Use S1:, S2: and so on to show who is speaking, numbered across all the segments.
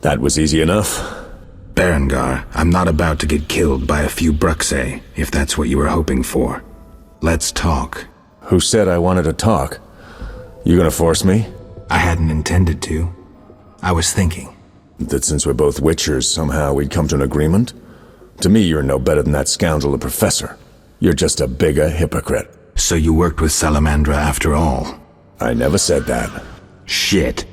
S1: That was easy enough.
S2: Berengar, I'm not about to get killed by a few Bruxae, if that's what you were hoping for. Let's talk.
S1: Who said I wanted to talk? You gonna force me?
S2: I hadn't intended to. I was thinking.
S1: That since we're both Witchers, somehow we'd come to an agreement? To me, you're no better than that scoundrel, the Professor. You're just a bigger hypocrite.
S2: So you worked with Salamandra after all?
S1: I never said that.
S2: Shit.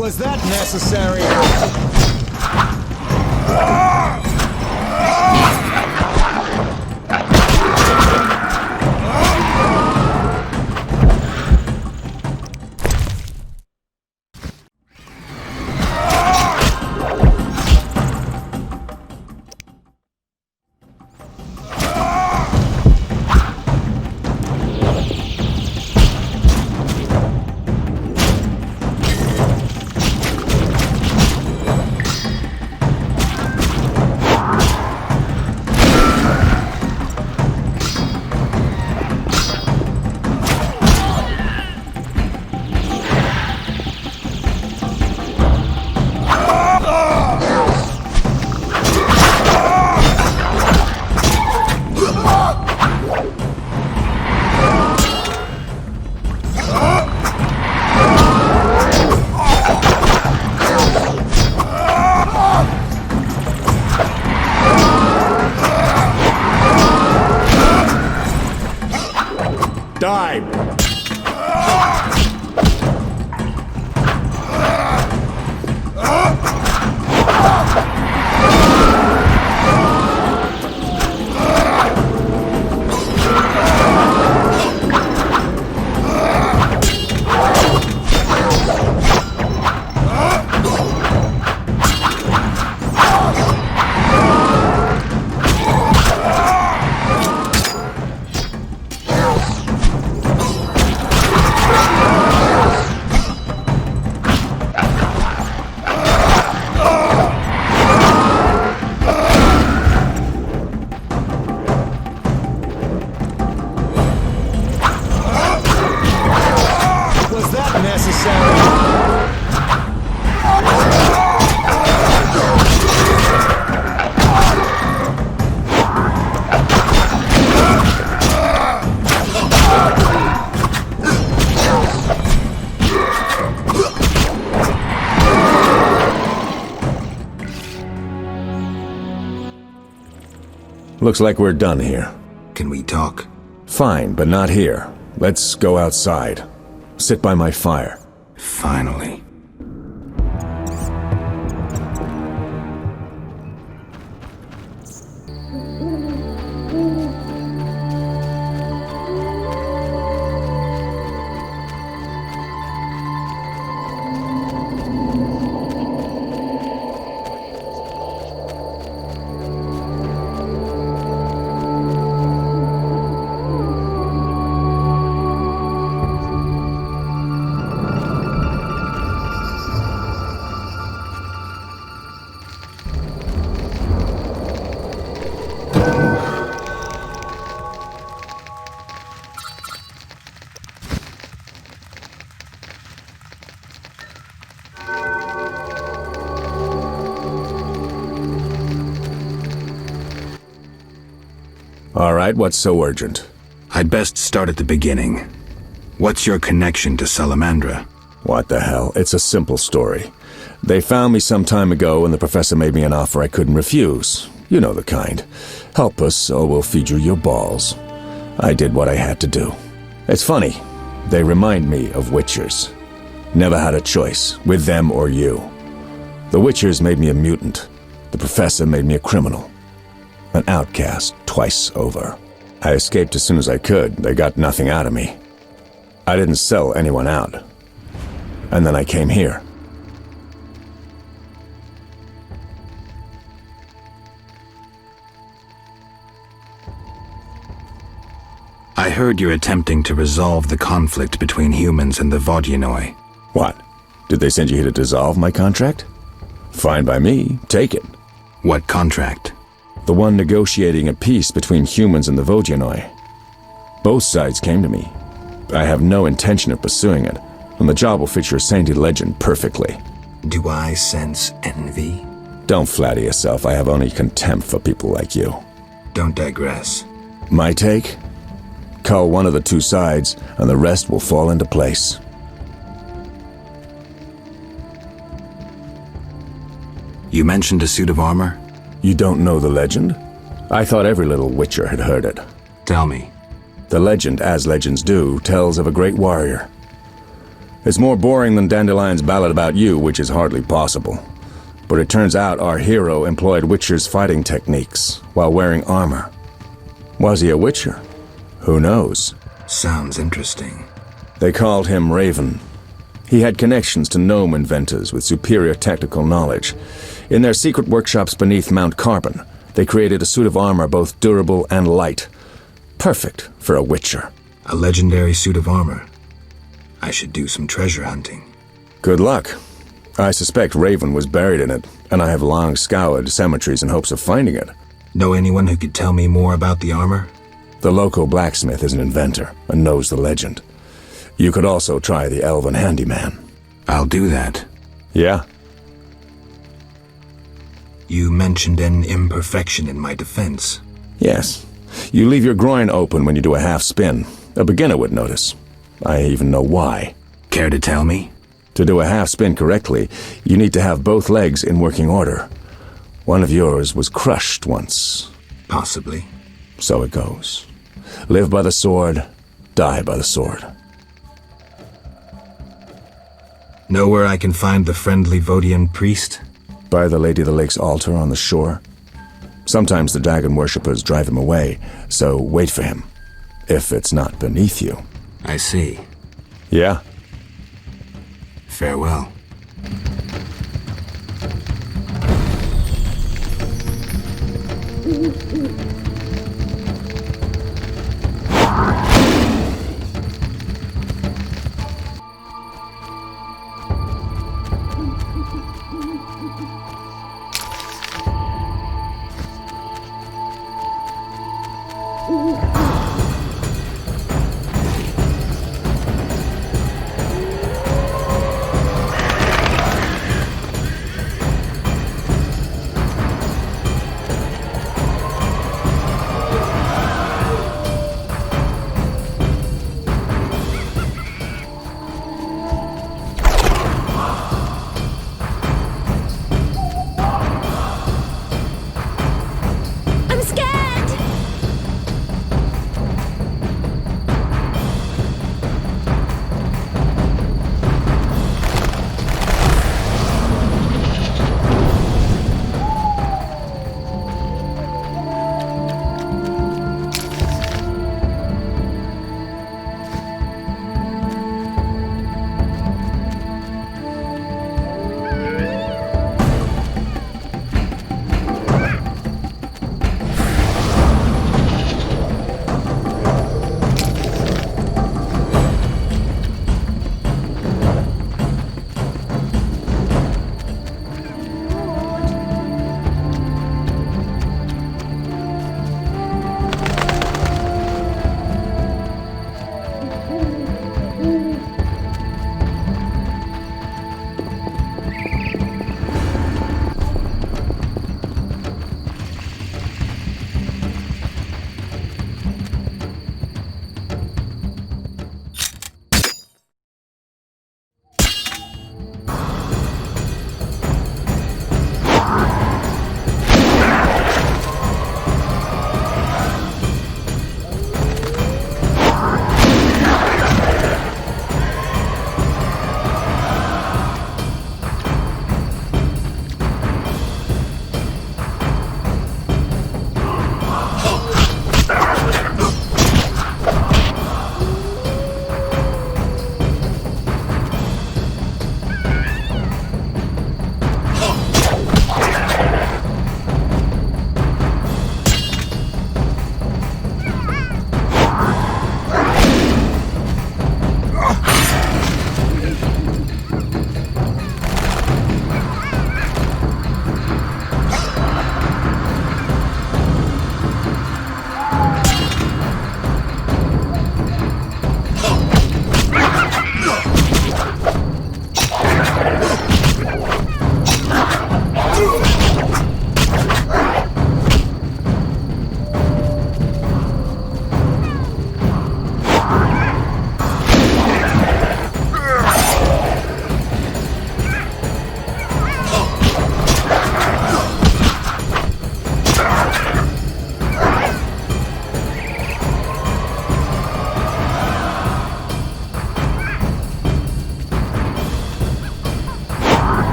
S3: Was that necessary?
S1: Looks like we're done here.
S2: Can we talk?
S1: Fine, but not here. Let's go outside. Sit by my fire.
S2: Finally.
S1: All right, what's so urgent?
S2: I'd best start at the beginning. What's your connection to Salamandra?
S1: What the hell? It's a simple story. They found me some time ago and the professor made me an offer I couldn't refuse. You know the kind. Help us or we'll feed you your balls. I did what I had to do. It's funny. They remind me of Witchers. Never had a choice, with them or you. The Witchers made me a mutant. The professor made me a criminal. An outcast twice over. I escaped as soon as I could. They got nothing out of me. I didn't sell anyone out. And then I came here.
S2: I heard you're attempting to resolve the conflict between humans and the Vodyanoi.
S1: What? Did they send you here to dissolve my contract? Fine by me. Take it.
S2: What contract?
S1: The one negotiating a peace between humans and the Vodyanoi. Both sides came to me. I have no intention of pursuing it, and the job will fit your sainted legend perfectly.
S2: Do I sense envy?
S1: Don't flatter yourself. I have only contempt for people like you.
S2: Don't digress.
S1: My take? Cull one of the two sides, and the rest will fall into place.
S2: You mentioned a suit of armor?
S1: You don't know the legend? I thought every little Witcher had heard it.
S2: Tell me.
S1: The legend, as legends do, tells of a great warrior. It's more boring than Dandelion's ballad about you, which is hardly possible. But it turns out our hero employed Witcher's fighting techniques while wearing armor. Was he a Witcher? Who knows?
S2: Sounds interesting.
S1: They called him Raven. He had connections to gnome inventors with superior technical knowledge. In their secret workshops beneath Mount Carbon, they created a suit of armor both durable and light. Perfect for a Witcher.
S2: A legendary suit of armor. I should do some treasure hunting.
S1: Good luck. I suspect Raven was buried in it, and I have long scoured cemeteries in hopes of finding it.
S2: Know anyone who could tell me more about the armor?
S1: The local blacksmith is an inventor and knows the legend. You could also try the elven handyman.
S2: I'll do that.
S1: Yeah?
S2: You mentioned an imperfection in my defense.
S1: Yes. You leave your groin open when you do a half spin. A beginner would notice. I even know why.
S2: Care to tell me?
S1: To do a half spin correctly, you need to have both legs in working order. One of yours was crushed once.
S2: Possibly.
S1: So it goes. Live by the sword, die by the sword.
S2: Know where I can find the friendly Vodian priest?
S1: By the Lady of the Lake's altar on the shore. Sometimes the dragon worshippers drive him away, so wait for him. If it's not beneath you.
S2: I see.
S1: Yeah?
S2: Farewell.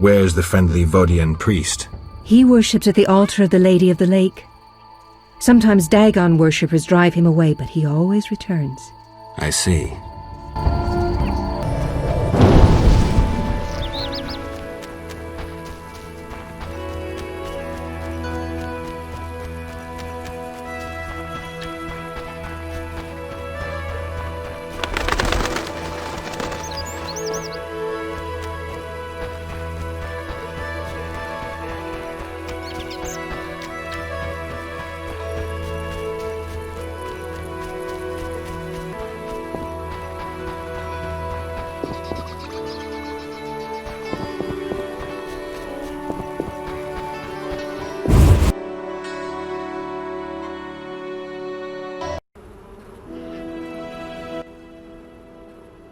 S2: Where's the friendly Vodian priest?
S4: He worships at the altar of the Lady of the Lake. Sometimes Dagon worshippers drive him away, but he always returns.
S2: I see.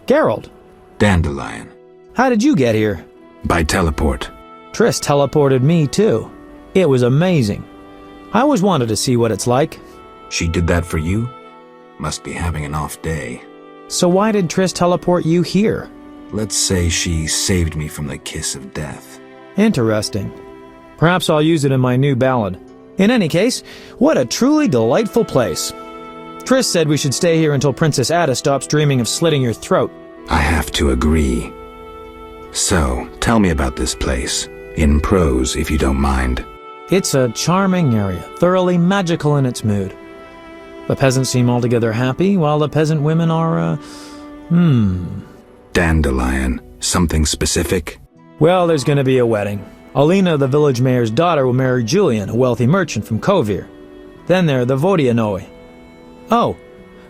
S5: Geralt,
S2: Dandelion.
S5: how did you get here?
S2: By teleport.
S5: Triss teleported me, too. It was amazing. I always wanted to see what it's like.
S2: She did that for you? Must be having an off day.
S5: So why did Triss teleport you here?
S2: Let's say she saved me from the kiss of death.
S5: Interesting. Perhaps I'll use it in my new ballad. In any case, what a truly delightful place. Triss said we should stay here until Princess Ada stops dreaming of slitting your throat.
S2: I have to agree. So, tell me about this place. In prose, if you don't mind.
S5: It's a charming area, thoroughly magical in its mood. The peasants seem altogether happy, while the peasant women are,
S2: Dandelion. Something specific?
S5: Well, there's going to be a wedding. Alina, the village mayor's daughter, will marry Julian, a wealthy merchant from Kovir. Then there are the Vodianoi. Oh,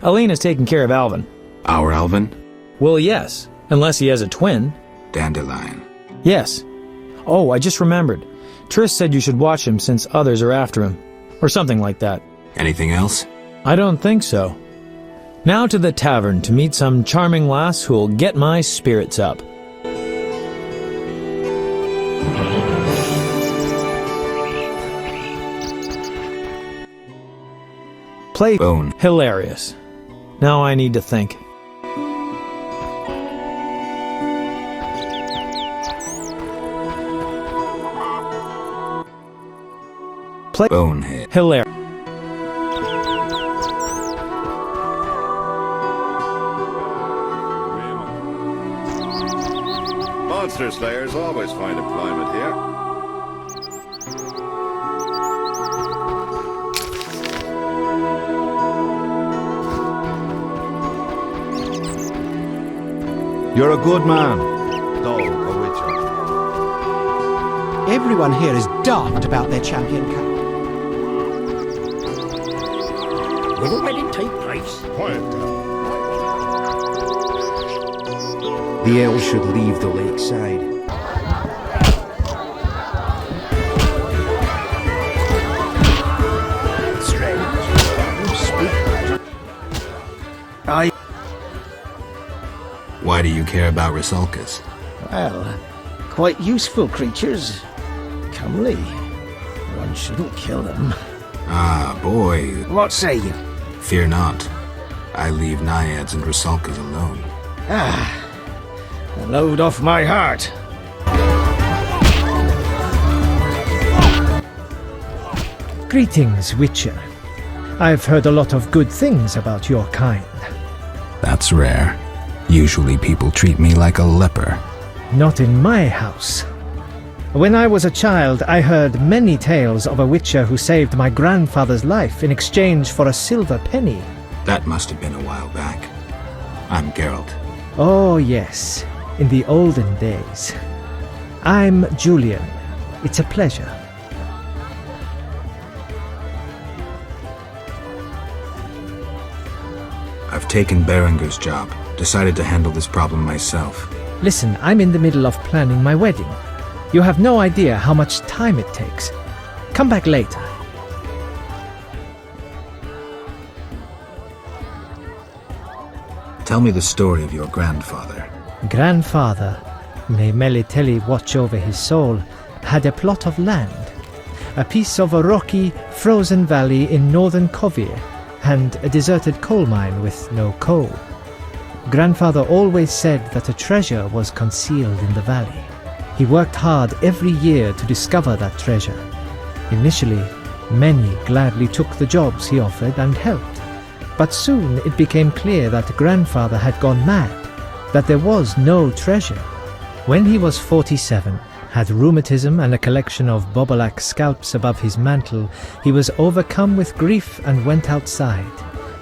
S5: Alina's taking care of Alvin.
S2: Our Alvin?
S5: Well, yes, unless he has a twin.
S2: Dandelion.
S5: Yes. Oh, I just remembered. Triss said you should watch him since others are after him. Or something like that.
S2: Anything else?
S5: I don't think so. Now to the tavern to meet some charming lass who'll get my spirits up. Play
S2: Bone.
S5: hilarious. Now I need to think. Play
S2: Bonehead.
S5: hilarious.
S6: Monster slayers always find employment here.
S3: You're a good man. Though a witcher.
S7: Everyone here is daft about their champion cup.
S8: Will the wedding take place?
S3: Quiet down.
S7: The elves should leave the lakeside.
S2: Why do you care about Rusalkas?
S8: Well, quite useful creatures. Comely. One shouldn't kill them.
S2: Ah, boy.
S8: What say you?
S2: Fear not. I leave naiads and Rusalkas alone.
S8: Ah, a load off my heart.
S9: Greetings, Witcher. I've heard a lot of good things about your kind.
S2: That's rare. Usually people treat me like a leper.
S9: Not in my house. When I was a child, I heard many tales of a Witcher who saved my grandfather's life in exchange for a silver penny.
S2: That must have been a while back. I'm Geralt.
S9: Oh, yes, in the olden days. I'm Julian. It's a pleasure.
S2: I've taken Berenger's job. Decided to handle this problem myself.
S9: Listen, I'm in the middle of planning my wedding. You have no idea how much time it takes. Come back later.
S2: Tell me the story of your grandfather.
S9: Grandfather, may Melitele watch over his soul, had a plot of land. A piece of a rocky, frozen valley in northern Kovir, and a deserted coal mine with no coal. Grandfather always said that a treasure was concealed in the valley. He worked hard every year to discover that treasure. Initially, many gladly took the jobs he offered and helped. But soon it became clear that Grandfather had gone mad, that there was no treasure. When he was 47, had rheumatism and a collection of Bobolak scalps above his mantle, he was overcome with grief and went outside.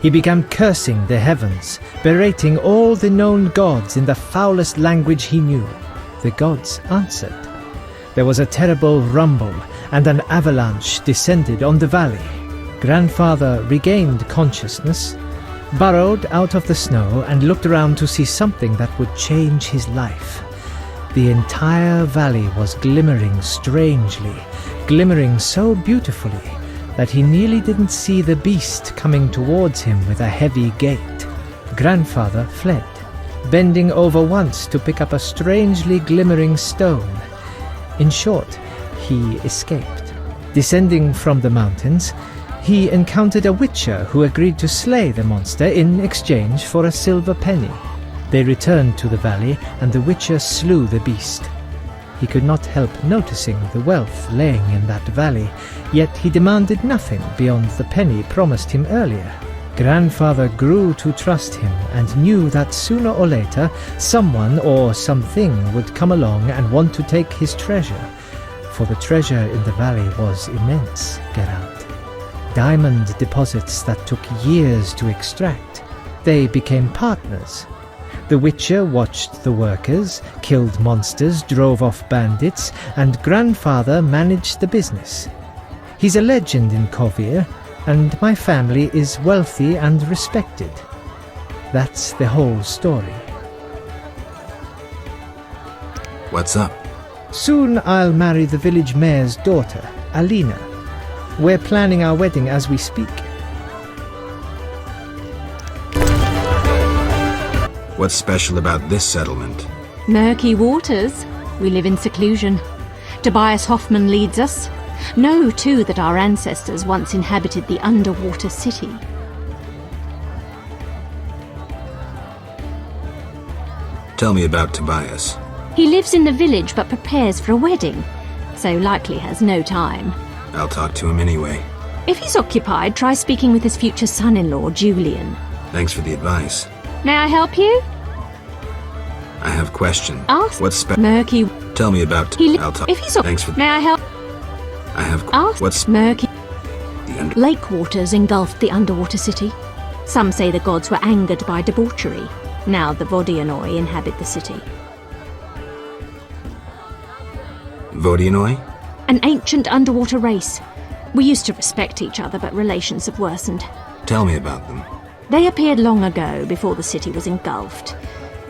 S9: He began cursing the heavens, berating all the known gods in the foulest language he knew. The gods answered. There was a terrible rumble, and an avalanche descended on the valley. Grandfather regained consciousness, burrowed out of the snow, and looked around to see something that would change his life. The entire valley was glimmering strangely, glimmering so beautifully that he nearly didn't see the beast coming towards him with a heavy gait. Grandfather fled, bending over once to pick up a strangely glimmering stone. In short, he escaped. Descending from the mountains, he encountered a witcher who agreed to slay the monster in exchange for a silver penny. They returned to the valley, and the witcher slew the beast. He could not help noticing the wealth laying in that valley, yet he demanded nothing beyond the penny promised him earlier. Grandfather grew to trust him and knew that sooner or later someone or something would come along and want to take his treasure, for the treasure in the valley was immense, Geralt. Diamond deposits that took years to extract. They became partners. The Witcher watched the workers, killed monsters, drove off bandits, and Grandfather managed the business. He's a legend in Kovir, and my family is wealthy and respected. That's the whole story.
S2: What's up?
S9: Soon I'll marry the village mayor's daughter, Alina. We're planning our wedding as we speak.
S2: What's special about this settlement?
S10: Murky waters. We live in seclusion. Tobias Hoffman leads us. Know, too, that our ancestors once inhabited the underwater city.
S2: Tell me about Tobias.
S10: He lives in the village but prepares for a wedding, so likely has no time.
S2: I'll talk to him anyway.
S10: If he's occupied, try speaking with his future son-in-law, Julian.
S2: Thanks for the advice.
S10: May I help you?
S2: I have questions.
S10: Ask.
S2: What's
S10: Murky.
S2: Tell me about. I'll talk.
S10: If he's
S2: Thanks for.
S10: May I help?
S2: I have.
S10: Ask.
S2: What's
S10: Murky?
S2: The
S10: Lake waters engulfed the underwater city. Some say the gods were angered by debauchery. Now the Vodianoi inhabit the city.
S2: Vodianoi?
S10: An ancient underwater race. We used to respect each other, but relations have worsened.
S2: Tell me about them.
S10: They appeared long ago, before the city was engulfed.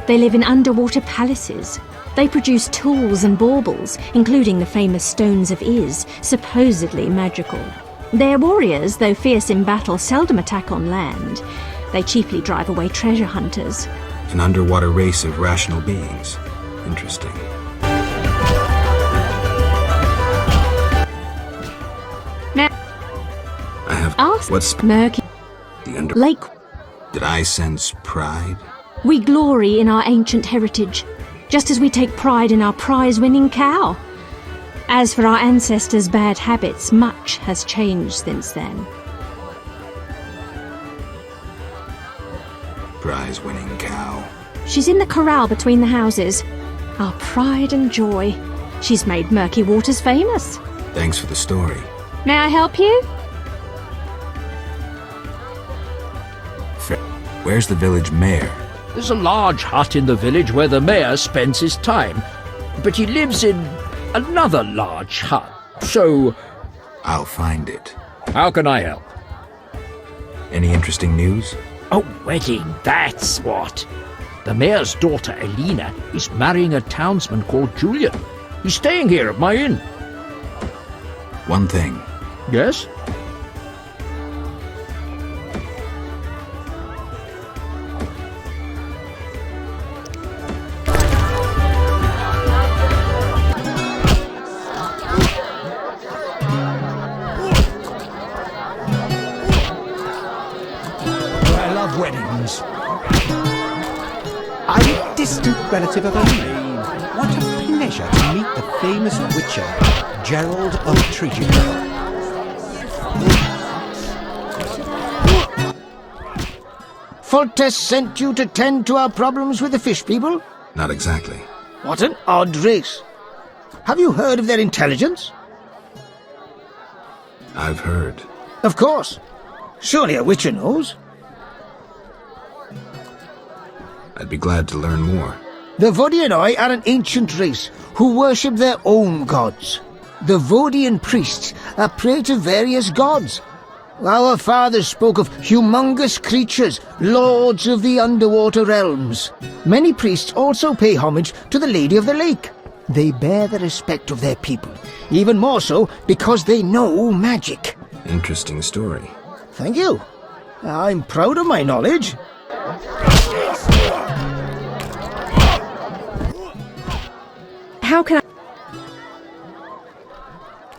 S10: They live in underwater palaces. They produce tools and baubles, including the famous Stones of Iz, supposedly magical. Their warriors, though fierce in battle, seldom attack on land. They chiefly drive away treasure hunters.
S2: An underwater race of rational beings. Interesting.
S10: Now,
S2: I have...
S10: ask
S2: What's...
S10: Murky
S2: The under...
S10: Lake.
S2: Did I sense pride?
S10: We glory in our ancient heritage, just as we take pride in our prize-winning cow. As for our ancestors' bad habits, much has changed since then.
S2: Prize-winning cow.
S10: She's in the corral between the houses. Our pride and joy. She's made Murky Waters famous.
S2: Thanks for the story.
S10: May I help you?
S2: Where's the village mayor?
S8: There's a large hut in the village where the mayor spends his time, but he lives in another large hut, so...
S2: I'll find it.
S8: How can I help?
S2: Any interesting news?
S8: A wedding, that's what. The mayor's daughter, Elena, is marrying a townsman called Julian. He's staying here at my inn.
S2: One thing.
S8: Yes?
S7: Weddings. I'm a distant relative of Elaine. What a pleasure to meet the famous witcher, Gerald of Treachery.
S11: Foltest sent you to tend to our problems with the fish people?
S2: Not exactly.
S11: What an odd race. Have you heard of their intelligence?
S2: I've heard.
S11: Of course. Surely a witcher knows.
S2: I'd be glad to learn more.
S11: The Vodianoi are an ancient race who worship their own gods. The Vodian priests are prey to various gods. Our fathers spoke of humongous creatures, lords of the underwater realms. Many priests also pay homage to the Lady of the Lake. They bear the respect of their people, even more so because they know magic.
S2: Interesting story.
S11: Thank you. I'm proud of my knowledge.
S4: How can I...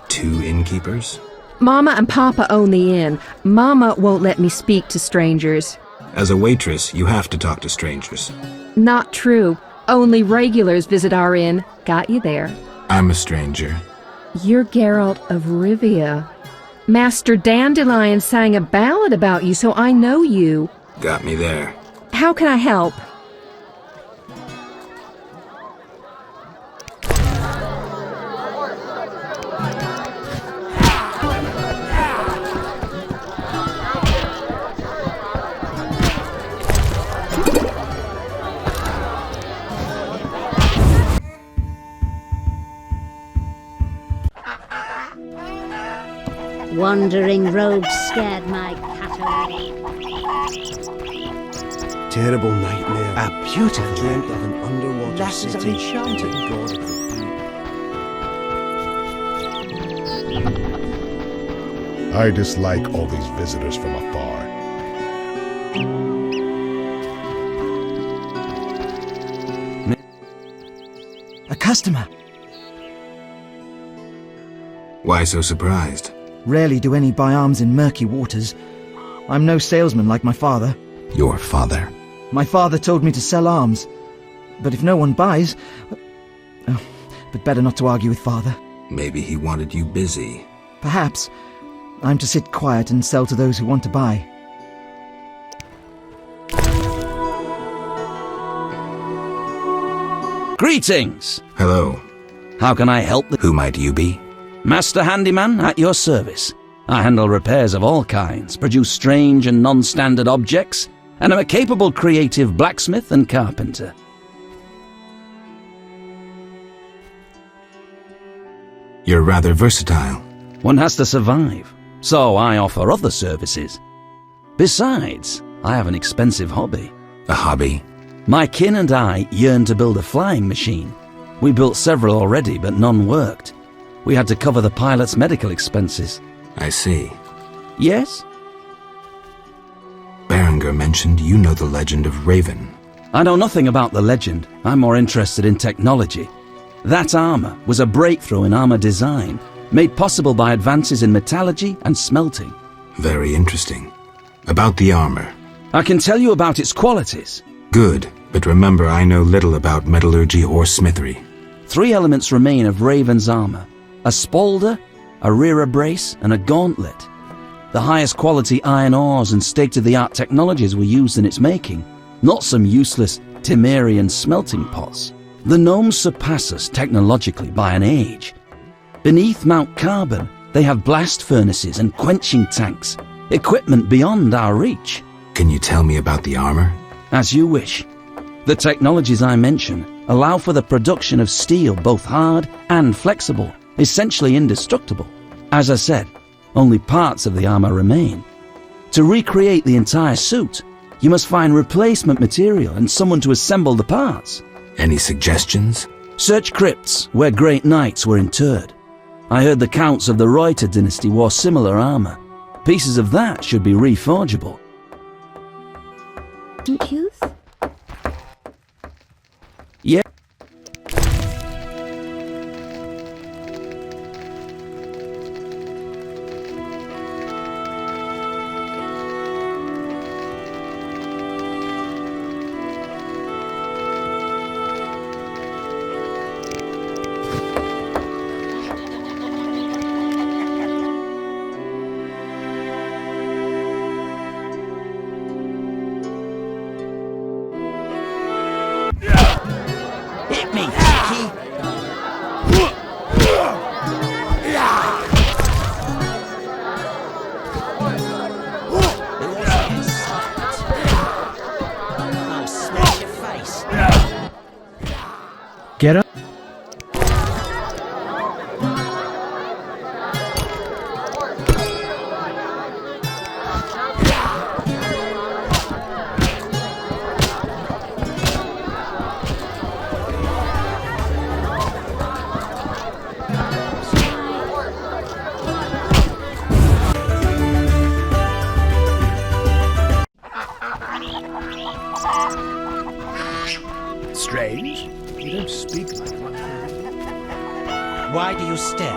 S2: Two innkeepers?
S4: Mama and Papa own the inn. Mama won't let me speak to strangers.
S2: As a waitress, you have to talk to strangers.
S4: Not true. Only regulars visit our inn. Got you there.
S2: I'm a stranger.
S4: You're Geralt of Rivia. Master Dandelion sang a ballad about you, so I know you.
S2: Got me there.
S4: How can I help?
S12: Wandering rogues scared my cat away.
S7: Terrible nightmare. A beautiful dream of an underwater city. Enchanted god of the deep.
S3: I dislike all these visitors from afar.
S13: A customer.
S2: Why so surprised?
S13: Rarely do any buy arms in murky waters. I'm no salesman like my father.
S2: Your father?
S13: My father told me to sell arms. But if no one buys... Oh, but better not to argue with father.
S2: Maybe he wanted you busy.
S13: Perhaps. I'm to sit quiet and sell to those who want to buy.
S14: Greetings!
S2: Hello.
S14: How can I help?
S2: Who might you be?
S14: Master Handyman at your service. I handle repairs of all kinds, produce strange and non-standard objects, and I'm a capable creative blacksmith and carpenter.
S2: You're rather versatile.
S14: One has to survive, so I offer other services. Besides, I have an expensive hobby.
S2: A hobby?
S14: My kin and I yearn to build a flying machine. We built several already, but none worked. We had to cover the pilot's medical expenses.
S2: I see.
S14: Yes?
S2: Berenger mentioned you know the legend of Raven.
S14: I know nothing about the legend. I'm more interested in technology. That armor was a breakthrough in armor design, made possible by advances in metallurgy and smelting.
S2: Very interesting. About the armor.
S14: I can tell you about its qualities.
S2: Good, but remember I know little about metallurgy or smithery.
S14: 3 elements remain of Raven's armor: a spalder, a rear brace, and a gauntlet. The highest quality iron ores and state-of-the-art technologies were used in its making, not some useless Temerian smelting pots. The gnomes surpass us technologically by an age. Beneath Mount Carbon, they have blast furnaces and quenching tanks, equipment beyond our reach.
S2: Can you tell me about the armor?
S14: As you wish. The technologies I mention allow for the production of steel both hard and flexible, essentially indestructible. As I said, only parts of the armor remain. To recreate the entire suit, you must find replacement material and someone to assemble the parts.
S2: Any suggestions?
S14: Search crypts where great knights were interred. I heard the counts of the Reuter dynasty wore similar armor. Pieces of that should be reforgeable.
S12: Youth?
S14: Yeah. Hit me, Chicky! I'll smash your face.
S9: Get up.
S7: Strange. You don't speak like one. Why do you stare?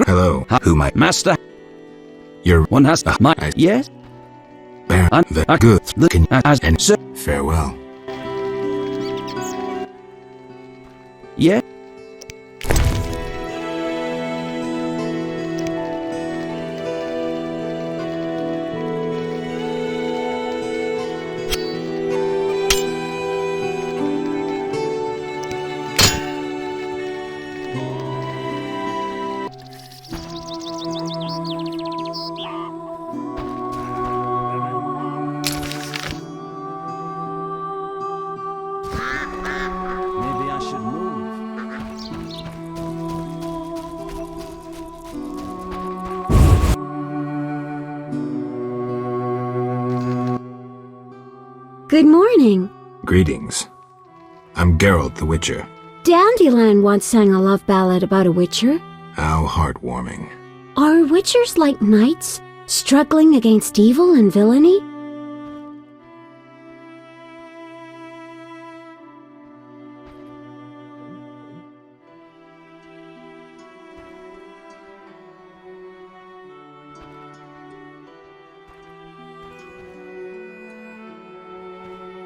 S2: Hello, who might...
S14: Master?
S2: You're...
S14: One has to... Yes?
S2: Baron, good. Looking as and
S14: Sir.
S2: Farewell.
S14: Yeah? Maybe I should move.
S12: Good morning.
S2: Greetings. I'm Geralt the Witcher.
S12: Dandelion once sang a love ballad about a witcher.
S2: How heartwarming.
S12: Are witchers like knights, struggling against evil and villainy?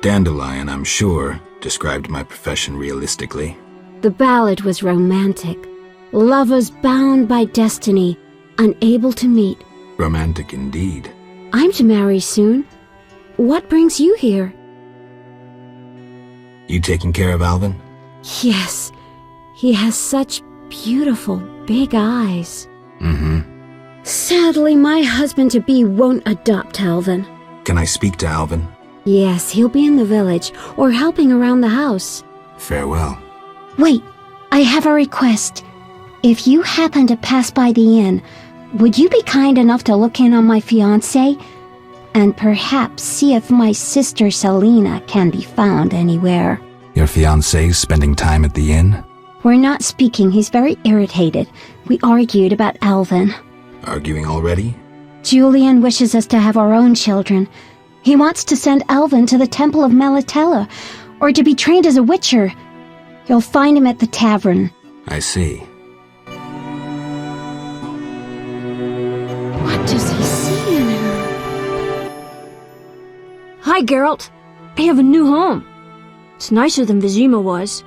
S2: Dandelion, I'm sure, described my profession realistically.
S12: The ballad was romantic. Lovers bound by destiny, unable to meet.
S2: Romantic indeed.
S12: I'm to marry soon. What brings you here?
S2: You taking care of Alvin?
S12: Yes, he has such beautiful big eyes.
S2: Mm-hmm.
S12: Sadly, my husband-to-be won't adopt Alvin.
S2: Can I speak to Alvin?
S12: Yes, he'll be in the village, or helping around the house.
S2: Farewell.
S12: Wait, I have a request. If you happen to pass by the inn, would you be kind enough to look in on my fiancé? And perhaps see if my sister Selina can be found anywhere.
S2: Your fiancé's spending time at the inn?
S12: We're not speaking, he's very irritated. We argued about Alvin.
S2: Arguing already?
S12: Julian wishes us to have our own children. He wants to send Alvin to the Temple of Melitella, or to be trained as a witcher. You'll find him at the tavern.
S2: I see.
S12: What does he see in her?
S10: Hi, Geralt. I have a new home. It's nicer than Vizima was.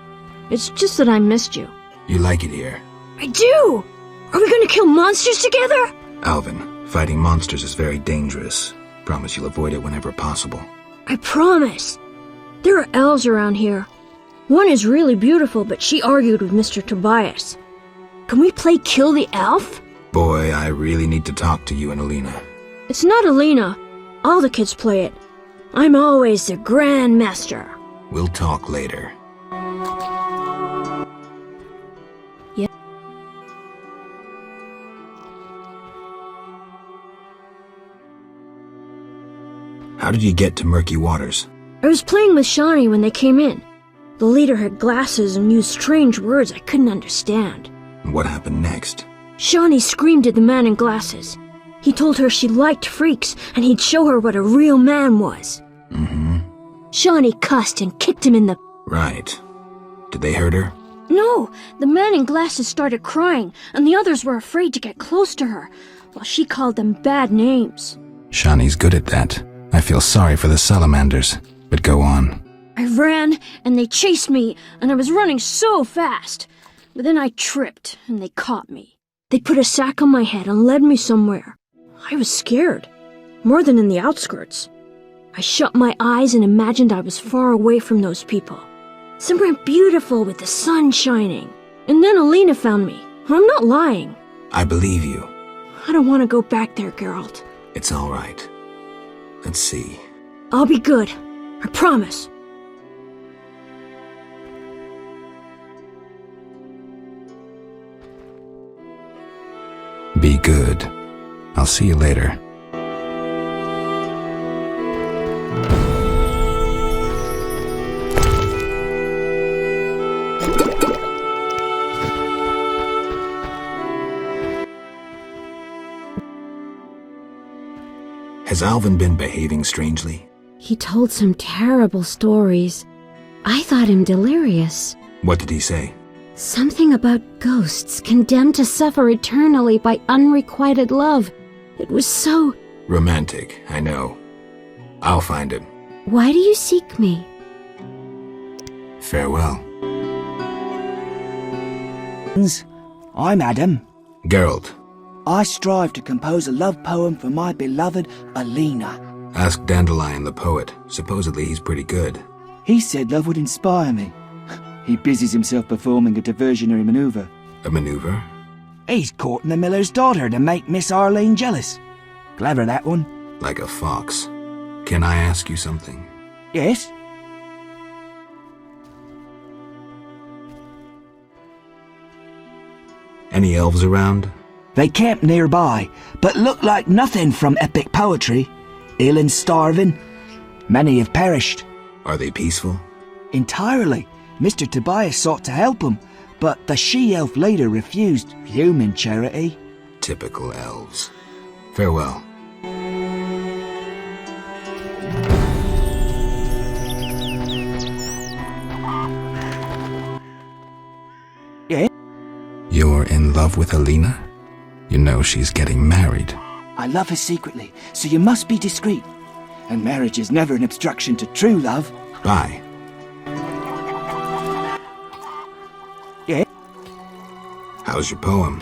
S10: It's just that I missed you.
S2: You like it here?
S10: I do! Are we gonna kill monsters together?
S2: Alvin, fighting monsters is very dangerous. Promise you'll avoid it whenever possible.
S10: I promise. There are elves around here. One is really beautiful, but she argued with Mr. Tobias. Can we play Kill the Elf?
S2: Boy, I really need to talk to you and Alina.
S10: It's not Alina. All the kids play it. I'm always the Grand Master.
S2: We'll talk later.
S10: Yeah.
S2: How did you get to Murky Waters?
S10: I was playing with Shawnee when they came in. The leader had glasses and used strange words I couldn't understand.
S2: What happened next?
S10: Shawnee screamed at the man in glasses. He told her she liked freaks and he'd show her what a real man was.
S2: Mm-hmm.
S10: Shawnee cussed and kicked him in the...
S2: Right. Did they hurt her?
S10: No, the man in glasses started crying and the others were afraid to get close to her, while she called them bad names.
S2: Shawnee's good at that. I feel sorry for the salamanders, but go on.
S10: I ran and they chased me and I was running so fast. But then I tripped and they caught me. They put a sack on my head and led me somewhere. I was scared, more than in the outskirts. I shut my eyes and imagined I was far away from those people. Somewhere beautiful with the sun shining. And then Alina found me. I'm not lying.
S2: I believe you.
S10: I don't want to go back there, Geralt.
S2: It's all right. Let's see.
S10: I'll be good. I promise.
S2: Be good. I'll see you later. Has Alvin been behaving strangely?
S12: He told some terrible stories. I thought him delirious.
S2: What did he say?
S12: Something about ghosts condemned to suffer eternally by unrequited love. It was so...
S2: Romantic, I know. I'll find him.
S12: Why do you seek me?
S2: Farewell.
S15: I'm Adam.
S2: Geralt.
S15: I strive to compose a love poem for my beloved Alina.
S2: Ask Dandelion the poet. Supposedly he's pretty good.
S15: He said love would inspire me. He busies himself performing a diversionary maneuver.
S2: A maneuver?
S15: He's courting the miller's daughter to make Miss Arlene jealous. Clever, that one.
S2: Like a fox. Can I ask you something?
S15: Yes?
S2: Any elves around?
S15: They camp nearby, but look like nothing from epic poetry. Ill and starving. Many have perished.
S2: Are they peaceful?
S15: Entirely. Mr. Tobias sought to help him, but the she-elf leader refused human charity.
S2: Typical elves. Farewell.
S15: Yeah?
S2: You're in love with Alina? You know she's getting married.
S15: I love her secretly, so you must be discreet. And marriage is never an obstruction to true love.
S2: Bye.
S15: Yeah?
S2: How's your poem?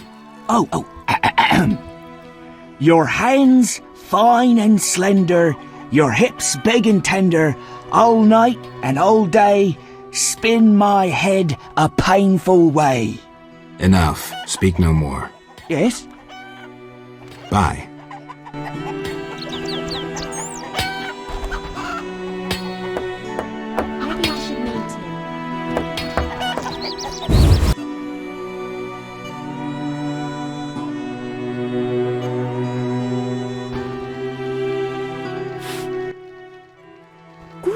S15: Your hands fine and slender, your hips big and tender, all night and all day, spin my head a painful way.
S2: Enough. Speak no more.
S15: Yes?
S2: Bye.
S12: Maybe I should meet him.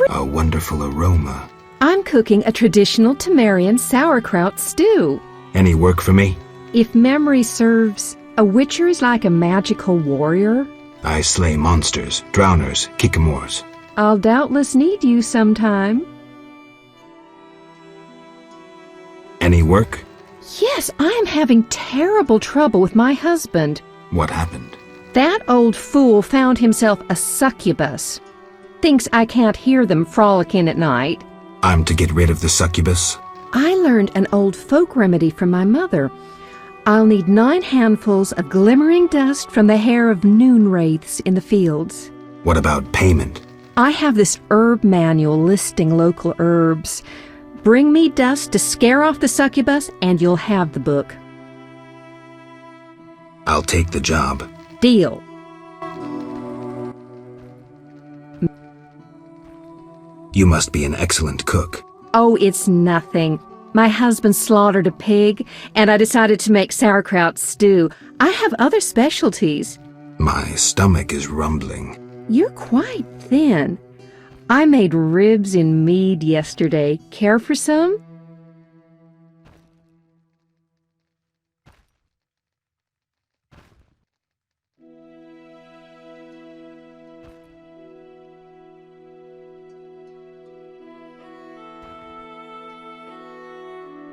S2: A wonderful aroma.
S4: I'm cooking a traditional Temerian sauerkraut stew.
S2: Any work for me?
S4: If memory serves, a witcher is like a magical warrior.
S2: I slay monsters, drowners, kikimores.
S4: I'll doubtless need you sometime.
S2: Any work?
S4: Yes, I am having terrible trouble with my husband.
S2: What happened?
S4: That old fool found himself a succubus. Thinks I can't hear them frolicking at night.
S2: I'm to get rid of the succubus?
S4: I learned an old folk remedy from my mother. I'll need 9 handfuls of glimmering dust from the hair of noon wraiths in the fields.
S2: What about payment?
S4: I have this herb manual listing local herbs. Bring me dust to scare off the succubus, and you'll have the book.
S2: I'll take the job.
S4: Deal.
S2: You must be an excellent cook.
S4: Oh, it's nothing. My husband slaughtered a pig, and I decided to make sauerkraut stew. I have other specialties.
S2: My stomach is rumbling.
S4: You're quite thin. I made ribs in mead yesterday. Care for some?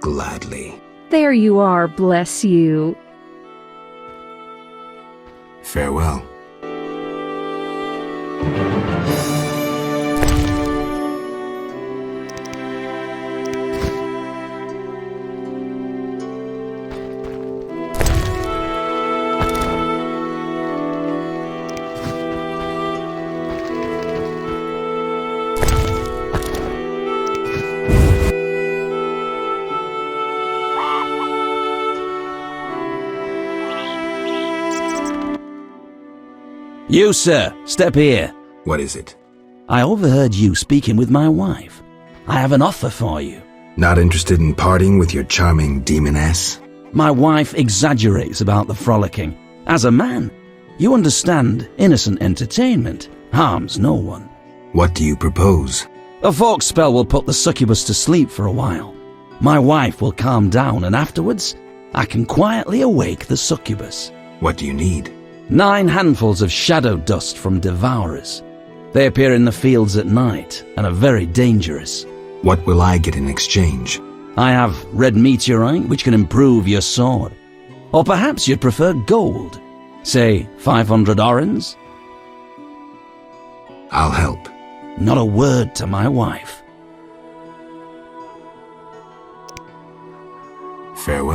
S2: Gladly.
S4: There you are, bless you.
S2: Farewell.
S14: You, sir, step here.
S2: What is it?
S14: I overheard you speaking with my wife. I have an offer for you.
S2: Not interested in parting with your charming demoness?
S14: My wife exaggerates about the frolicking. As a man, you understand innocent entertainment harms no one.
S2: What do you propose?
S14: A folk spell will put the succubus to sleep for a while. My wife will calm down, and afterwards, I can quietly awake the succubus.
S2: What do you need?
S14: 9 handfuls of shadow dust from devourers. They appear in the fields at night and are very dangerous.
S2: What will I get in exchange?
S14: I have red meteorite, which can improve your sword. Or perhaps you'd prefer gold. Say 500 orens?
S2: I'll help.
S14: Not a word to my wife.
S2: Farewell.